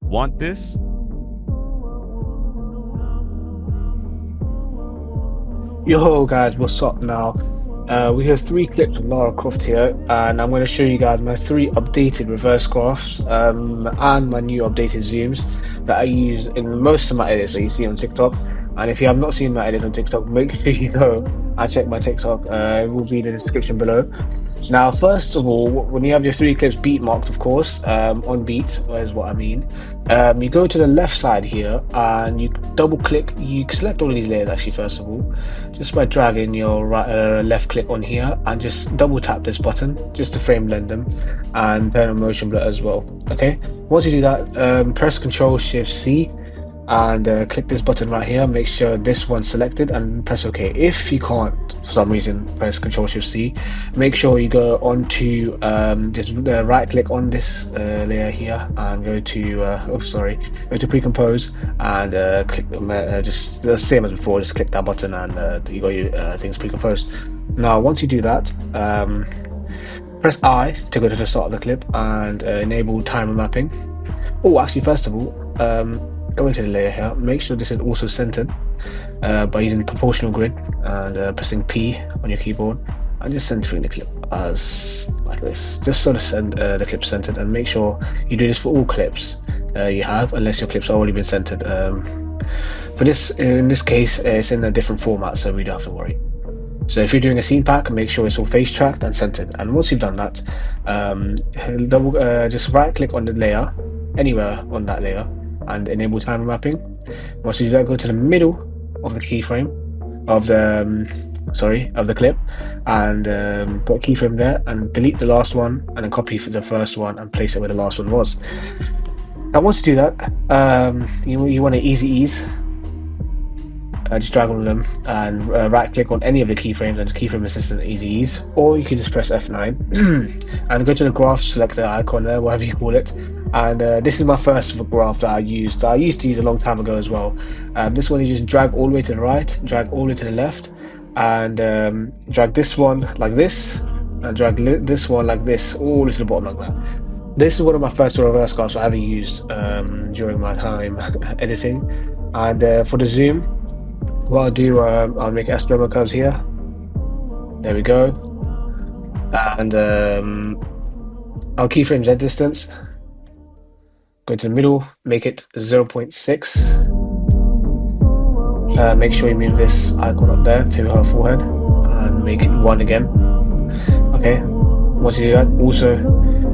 Want this? Yo guys, what's up now? We have three clips of Lara Croft here, and I'm going to show you guys my three updated reverse graphs and my new updated zooms that I use in most of my edits that you see on TikTok. And if you have not seen my edits on TikTok, make sure you go and check my TikTok. It will be in the description below. Now, first of all, when you have your three clips beat marked, of course, on beat is what I mean. You go to the left side here and you double click. You select all of these layers actually, first of all, just by dragging your left click on here and just double tap this button just to frame blend them and turn on motion blur as well. Okay, once you do that, press Control Shift C and click this button right here. Make sure this one's selected and press OK. If you can't for some reason press Control Shift C, make sure you go on to just right click on this layer here and go to go to pre-compose and click just the same as before, just click that button and you got your things pre-composed. Now once you do that, press I to go to the start of the clip and enable timer mapping. Oh, actually, first of all, go into the layer here. Make sure this is also centered by using the proportional grid and pressing P on your keyboard and just centering the clip as like this, just so the clip's centered. And make sure you do this for all clips you have, unless your clip's already been centered. For this, in this case, it's in a different format, so we don't have to worry. So if you're doing a scene pack, make sure it's all face tracked and centered. And once you've done that, just right click on the layer, anywhere on that layer, and enable timer mapping. Once you do that, go to the middle of the keyframe of the clip and put a keyframe there and delete the last one and then copy for the first one and place it where the last one was. And once you do that, you want to easy ease. Just drag all of them and right click on any of the keyframes and just keyframe assistant easy ease, or you can just press F9 and go to the graph, select the icon there, whatever you call it. And this is my first graph that I used to use a long time ago as well. This one you just drag all the way to the right, drag all the way to the left, and drag this one like this, and drag this one like this, all the way to the bottom like that. This is one of my first reverse graphs I ever used during my time editing. And for the zoom, what I'll do, I'll make astronomical curves here. There we go. And I'll keyframe Z distance. Go to the middle, make it 0.6. Make sure you move this icon up there to her forehead and make it 1 again. Okay. Once you do that, also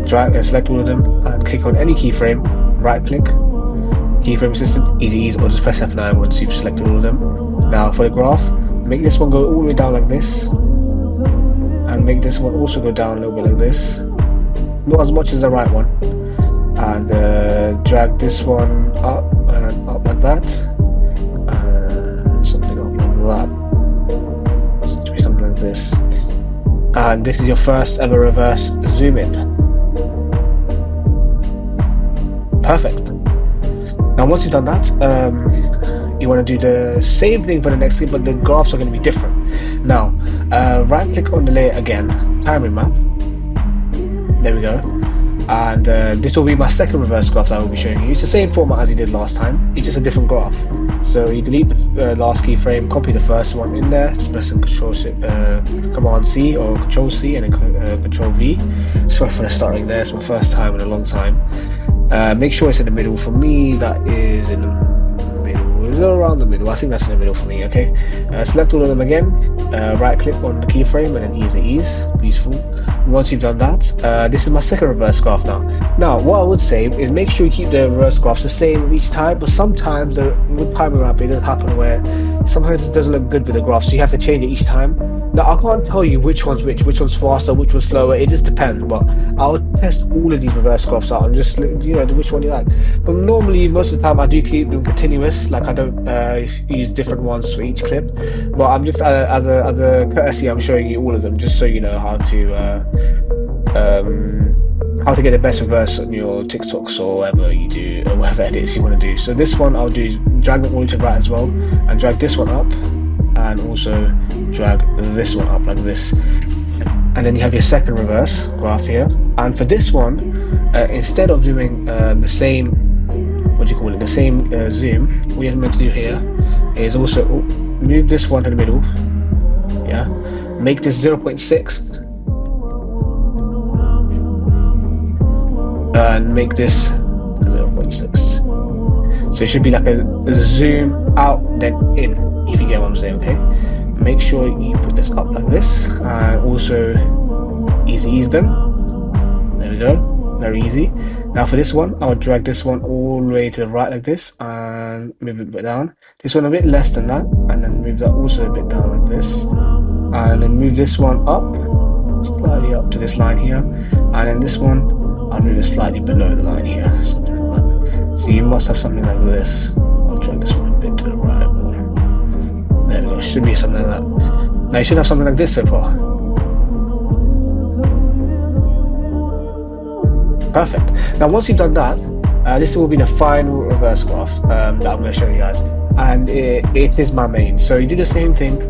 drag and select all of them and click on any keyframe, right click, keyframe assistant, easy ease, or just press F9 once you've selected all of them. Now for the graph, make this one go all the way down like this, and make this one also go down a little bit like this, not as much as the right one, and drag this one up and up like that, and something up like that, something like this. And this is your first ever reverse zoom in. Perfect. Now once you've done that, you want to do the same thing for the next clip, but the graphs are going to be different. Now, right click on the layer again, timing map. There we go. And this will be my second reverse graph that I will be showing you. It's the same format as you did last time, it's just a different graph. So you delete the last keyframe, copy the first one in there, just press Command C or Control C and then Control V. Sorry for the starting there, it's my first time in a long time. Make sure it's in the middle. For me, that is in the middle, it's around the middle. I think that's in the middle for me. Okay, select all of them again, right click on the keyframe and then easy ease. Beautiful. Once you've done that, this is my second reverse graph now. Now what I would say is make sure you keep the reverse graphs the same each time, but sometimes with timer mapping it does happen where sometimes it doesn't look good with the graph, so you have to change it each time. Now I can't tell you which one's faster, which one's slower, it just depends, but I'll test all of these reverse graphs out and just, you know, which one you like. But normally most of the time I do keep them continuous, like I don't use different ones for each clip, but I'm just as a courtesy, I'm showing you all of them just so you know how to get the best reverse on your TikToks or whatever you do, or whatever edits you want to do. So this one I'll do drag them all to the right as well, and drag this one up, and also drag this one up like this. And then you have your second reverse graph here. And for this one, instead of doing the same what do you call it, the same zoom, what you're meant to do here is also move this one to the middle. Yeah, make this 0.6 and make this 0.6. So it should be like a zoom out then in, if you get what I'm saying. Okay, make sure you put this up like this, and also ease them. There we go, very easy. Now for this one, I'll drag this one all the way to the right like this and move it a bit down. This one a bit less than that, and then move that also a bit down like this, and then move this one up, slightly up to this line here, and then this one I'll move it slightly below the line here, something like that. So you must have something like this. I'll drag this one a bit to the right more. There we go, should be something like that. Now you should have something like this so far. Perfect. Now once you've done that, this will be the final reverse graph that I'm going to show you guys, and it is my main. So you do the same thing.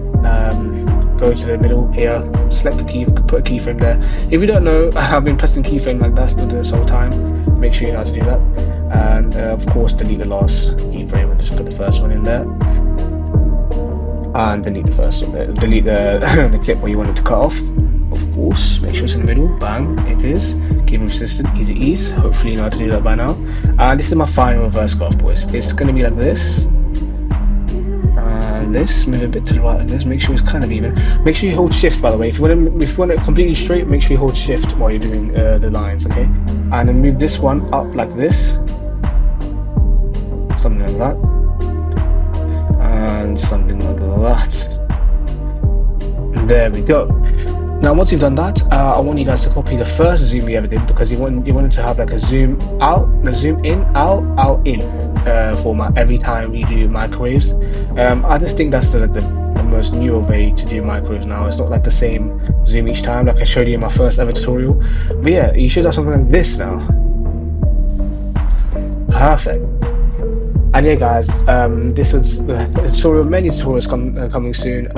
Go to the middle here, select the key, put a keyframe there. If you don't know, I've been pressing keyframe like that this whole time. Make sure you know how to do that, and of course delete the last keyframe and just put the first one in there, and delete the first one. Delete the the clip where you want it to cut off. Of course, make sure it's in the middle. Bang, it is. Keep it consistent, easy ease. Hopefully you know how to do that by now. And this is my final reverse graph, boys. It's going to be like this. And this, move a bit to the right like this. Make sure it's kind of even. Make sure you hold shift, by the way. If you want it completely straight, make sure you hold shift while you're doing the lines, okay? And then move this one up like this. Something like that. And something like that. There we go. Now once you've done that, I want you guys to copy the first zoom you ever did, because you wanted to have like a zoom out, a zoom in, out, out, in format every time you do microwaves. I just think that's the most newer way to do microwaves now. It's not like the same zoom each time like I showed you in my first ever tutorial. But yeah, you should have something like this now. Perfect. And yeah guys, this was a tutorial, many tutorials coming soon.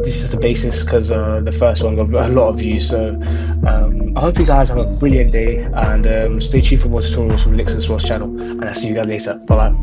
This is the basis because the first one got a lot of views. So I hope you guys have a brilliant day, and stay tuned for more tutorials from Lix and Swat's channel, and I'll see you guys later. Bye bye.